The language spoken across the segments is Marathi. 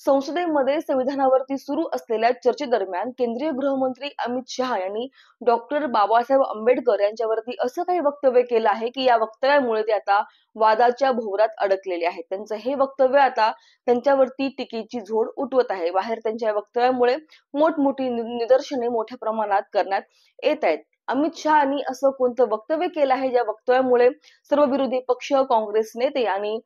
संसदेमध्ये संविधानावरती सुरू असलेल्या चर्चेदरम्यान केंद्रीय गृहमंत्री अमित शहा यांनी डॉक्टर बाबासाहेब आंबेडकर यांच्यावरती असं काही वक्तव्य केलं आहे की या वक्तव्यामुळे ते आता वादाच्या भोवऱ्यात अडकलेले आहेत. त्यांचं हे वक्तव्य आता त्यांच्यावरती टीकेची झोड उठवत आहे. बाहेर त्यांच्या वक्तव्यामुळे मोठमोठी निदर्शने मोठ्या प्रमाणात करण्यात येत आहेत. अमित शहा यांनी असं कोणतं वक्तव्य केलं आहे ज्या वक्तव्यामुळे सर्व विरोधी पक्ष, काँग्रेस नेते आणि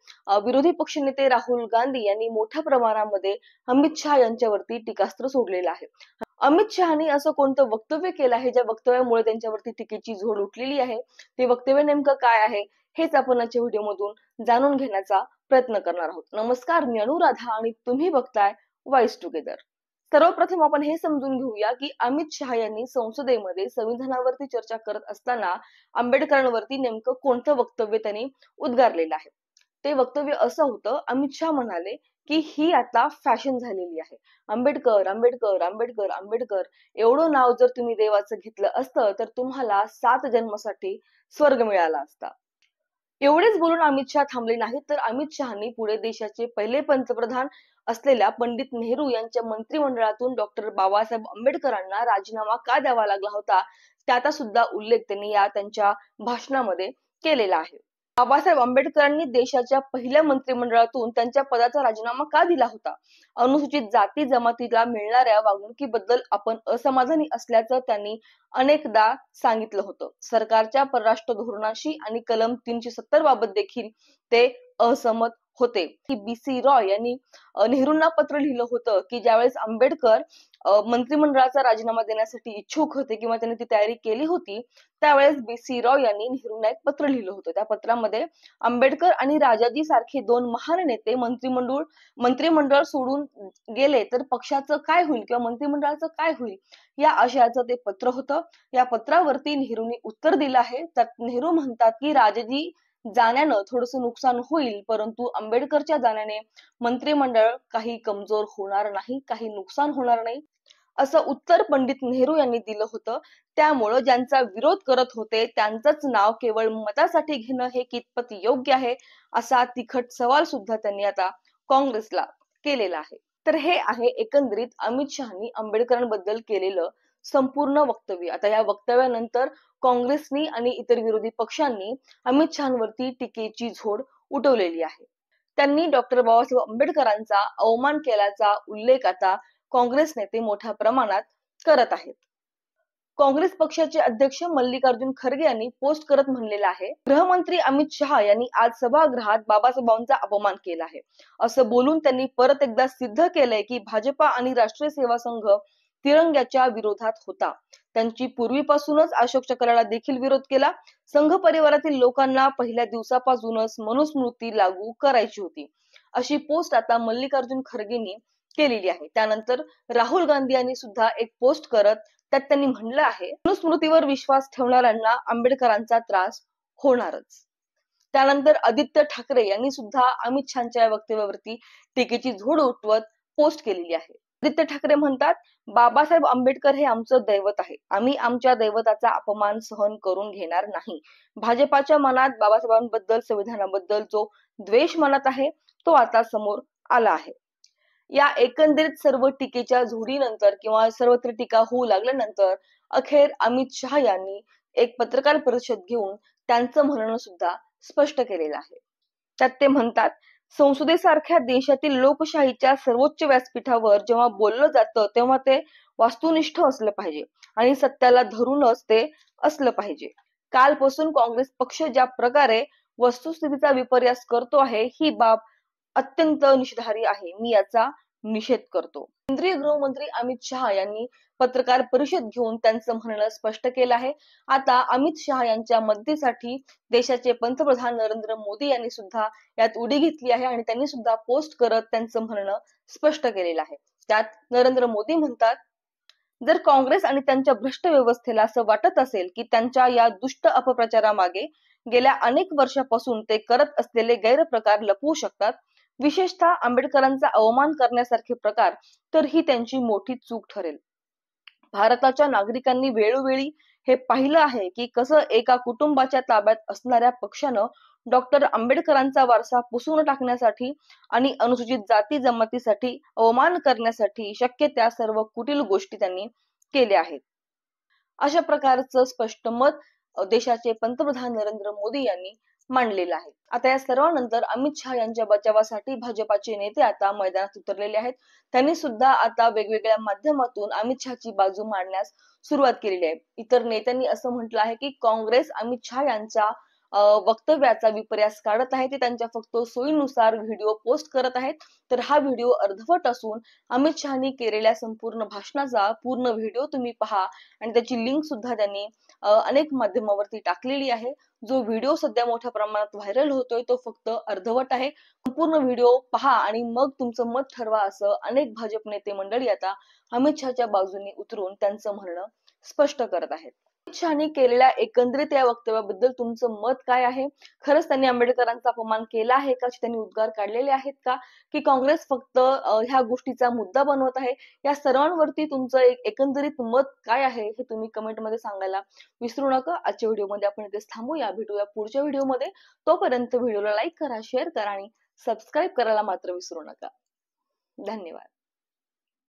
विरोधी पक्षनेते राहुल गांधी यांनी मोठ्या प्रमाणामध्ये अमित शहा यांच्यावरती टीकास्त्र सोडलेलं आहे. अमित शहानी असं कोणतं वक्तव्य केलं आहे ज्या वक्तव्यामुळे त्यांच्यावरती टीकेची झोड उठलेली आहे? ते वक्तव्य नेमकं काय आहे हेच आपण आजच्या व्हिडिओमधून जाणून घेण्याचा प्रयत्न करणार आहोत. नमस्कार, मी अनुराधा आणि तुम्ही बघताय वाईस टुगेदर. सर्वप्रथम आपण हे समजून घेऊया की अमित शहा यांनी संसदेमध्ये संविधानावरती चर्चा करत असताना आंबेडकरांवरती नेमकं कोणतं वक्तव्य त्यांनी उद्गारलेलं आहे. ते वक्तव्य असं होतं, अमित शहा म्हणाले की ही आता फॅशन झालेली आहे. आंबेडकर आंबेडकर आंबेडकर आंबेडकर एवढं नाव जर तुम्ही देवाचं घेतलं असतं तर तुम्हाला 7 जन्मासाठी स्वर्ग मिळाला असता. एवढेच बोलून अमित शहा थांबले नाहीत, तर अमित शहानी पुढे देशाचे पहिले पंतप्रधान असलेल्या पंडित नेहरू यांच्या मंत्रिमंडळातून डॉक्टर बाबासाहेब आंबेडकरांना राजीनामा का द्यावा लागला होता त्याचा सुद्धा उल्लेख त्यांनी या त्यांच्या भाषणामध्ये केलेला आहे. बाबासाहेब आंबेडकरांनी देशाच्या पहिल्या मंत्रिमंडळातून त्यांच्या पदाचा राजीनामा का दिला होता? अनुसूचित जाती जमातीला मिळणाऱ्या वागणुकीबद्दल आपण असमाधानी असल्याचं त्यांनी अनेकदा सांगितलं होतं. सरकारच्या परराष्ट्र धोरणाशी आणि कलम 370 बाबत देखील ते असहमत होते. बी.सी. रॉय यांनी नेहरूंना पत्र लिहिलं होतं की ज्यावेळेस आंबेडकर मंत्रिमंडळाचा राजीनामा देण्यासाठी इच्छुक होते किंवा त्यांनी ती तयारी केली होती, त्यावेळेस बी.सी. रॉय यांनी नेहरूंना एक पत्र लिहिलं होतं. त्या पत्रामध्ये आंबेडकर आणि राजाजी सारखे 2 महान नेते मंत्रिमंडळ सोडून गेले तर पक्षाचं काय होईल किंवा मंत्रिमंडळाचं काय होईल या आशयाचं ते पत्र होतं. या पत्रावरती नेहरूंनी उत्तर दिलं आहे. त्यात नेहरू म्हणतात की राजाजी जाण्यानं थोडंसं नुकसान होईल, परंतु आंबेडकरच्या जाण्याने मंत्रिमंडळ काही कमजोर होणार नाही, काही नुकसान होणार नाही, असं उत्तर पंडित नेहरू यांनी दिलं होतं. त्यामुळं ज्यांचा विरोध करत होते त्यांचंच नाव केवळ मतासाठी घेणं हे कितपत योग्य आहे असा तिखट सवाल सुद्धा त्यांनी आता काँग्रेसला केलेला आहे. तर हे आहे एकंदरीत अमित शहानी आंबेडकरांबद्दल केलेलं संपूर्ण वक्तव्य. आता या वक्तव्यानंतर काँग्रेसनी आणि इतर विरोधी पक्षांनी अमित शहांवरती टीकेची झोड उठवलेली आहे. त्यांनी डॉक्टर बाबासाहेब आंबेडकरांचा अवमान केल्याचा उल्लेख आता काँग्रेस नेते मोठ्या प्रमाणात करत आहेत. काँग्रेस पक्षाचे अध्यक्ष मल्लिकार्जुन खरगे यांनी पोस्ट करत म्हणलेलं आहे, गृहमंत्री अमित शहा यांनी आज सभागृहात बाबासाहेबांचा अपमान केला आहे. असं बोलून त्यांनी परत एकदा सिद्ध केलंय की भाजपा आणि राष्ट्रीय सेवा संघ तिरंग्याच्या विरोधात होता. त्यांची पूर्वीपासूनच अशोक चक्राला देखील विरोध केला. संघ परिवारातील लोकांना पहिल्या दिवसापासूनच मनुस्मृती लागू करायची होती. अशी पोस्ट आता मल्लिकार्जुन खरगेंनी केलेली आहे. त्यानंतर राहुल गांधी यांनी सुद्धा एक पोस्ट करत त्यात त्यांनी म्हणलं आहे, मनुस्मृतीवर विश्वास ठेवणाऱ्यांना आंबेडकरांचा त्रास होणारच. त्यानंतर आदित्य ठाकरे यांनी सुद्धा अमित शहांच्या वक्तव्यावरती टीकेची झोड उठवत पोस्ट केलेली आहे. आदित्य ठाकरे म्हणतात, बाबासाहेब आंबेडकर हे आमचं दैवत आहे. आम्ही आमच्या दैवताचा अपमान सहन करून घेणार नाही. भाजपाच्या मनात बाबासाहेबांबद्दल, संविधानाबद्दल जो द्वेष मनात आहे तो आता समोर आला आहे. या एकंदरीत सर्व टीकेच्या झोडीनंतर किंवा सर्वत्र टीका होऊ लागल्यानंतर अखेर अमित शहा यांनी एक पत्रकार परिषद घेऊन त्यांचं म्हणणं सुद्धा स्पष्ट केलेलं आहे. त्यात ते म्हणतात, संसदेसारख्या देशातील लोकशाहीच्या सर्वोच्च व्यासपीठावर जेव्हा बोललं जातं तेव्हा ते वास्तुनिष्ठ असलं पाहिजे आणि सत्याला धरूनच ते असलं पाहिजे. कालपासून काँग्रेस पक्ष ज्या प्रकारे वस्तुस्थितीचा विपर्यास करतो आहे ही बाब अत्यंत निषेधार्ह आहे. मी याचा निषेध करतो. केंद्रीय गृहमंत्री अमित शहा यांनी पत्रकार परिषद घेऊन त्यांचं म्हणणं स्पष्ट केलं आहे. आता अमित शहा यांच्या मदतीसाठी देशाचे पंतप्रधान नरेंद्र मोदी यांनी सुद्धा यात उडी घेतली आहे आणि त्यांनी सुद्धा पोस्ट करत त्यांचं म्हणणं स्पष्ट केलेलं आहे. त्यात नरेंद्र मोदी म्हणतात, जर काँग्रेस आणि त्यांच्या भ्रष्ट व्यवस्थेला असं वाटत असेल की त्यांच्या या दुष्ट अपप्रचारामागे गेल्या अनेक वर्षापासून ते करत असलेले गैरप्रकार लपवू शकतात, विशेषतः आंबेडकरांचा अवमान करण्यासारखे प्रकार, तर ही त्यांची मोठी चूक ठरेल. भारताच्या नागरिकांनी वेळोवेळी हे पाहिलं आहे की कसं एका कुटुंबाच्या ताब्यात असणाऱ्या पक्षानं डॉक्टर आंबेडकरांचा वारसा पुसून टाकण्यासाठी आणि अनुसूचित जाती जमातीसाठी अवमान करण्यासाठी शक्य त्या सर्व कुटील गोष्टी त्यांनी केल्या आहेत. अशा प्रकारचं स्पष्ट मत देशाचे पंतप्रधान नरेंद्र मोदी यांनी मांडलेलं आहे. आता या सर्वांनंतर अमित शहा यांच्या बचावासाठी भाजपाचे नेते आता मैदानात उतरलेले आहेत. त्यांनी सुद्धा आता वेगवेगळ्या माध्यमातून अमित शहाची बाजू मांडण्यास सुरुवात केलेली आहे. इतर नेत्यांनी असं म्हटलं आहे की काँग्रेस अमित शहा यांच्या वक्तव्याचा विपर्यास काढत आहे. ते त्यांच्या फक्त सोयीनुसार व्हिडिओ पोस्ट करत आहेत. तर हा व्हिडिओ अर्धवट असून अमित शहानी केलेल्या संपूर्ण भाषणाचा पूर्ण व्हिडिओ तुम्ही पहा आणि त्याची लिंक सुद्धा त्यांनी अनेक माध्यमावरती टाकलेली आहे. जो व्हिडिओ सध्या मोठ्या प्रमाणात व्हायरल होतोय तो फक्त अर्धवट आहे. संपूर्ण व्हिडिओ पहा आणि मग तुमचं मत ठरवा असं अनेक भाजप नेते मंडळी आता अमित शहाच्या बाजूने उतरून त्यांचं म्हणणं स्पष्ट करत आहेत. अमित शहानी केलेल्या एकंदरीत या वक्तव्याबद्दल तुमचं मत काय आहे? खरंच त्यांनी आंबेडकरांचा अपमान केला आहे का? त्यांनी उद्गार काढलेले आहेत का? की काँग्रेस फक्त ह्या गोष्टीचा मुद्दा बनवत आहे? या सर्वांवरती तुमचं एक एकंदरीत मत काय आहे हे तुम्ही कमेंटमध्ये सांगायला विसरू नका. आजच्या व्हिडिओमध्ये आपण इथेच थांबूया. भेटूया पुढच्या व्हिडिओमध्ये. तोपर्यंत व्हिडिओला लाईक करा, शेअर करा आणि सबस्क्राईब करायला मात्र विसरू नका. धन्यवाद.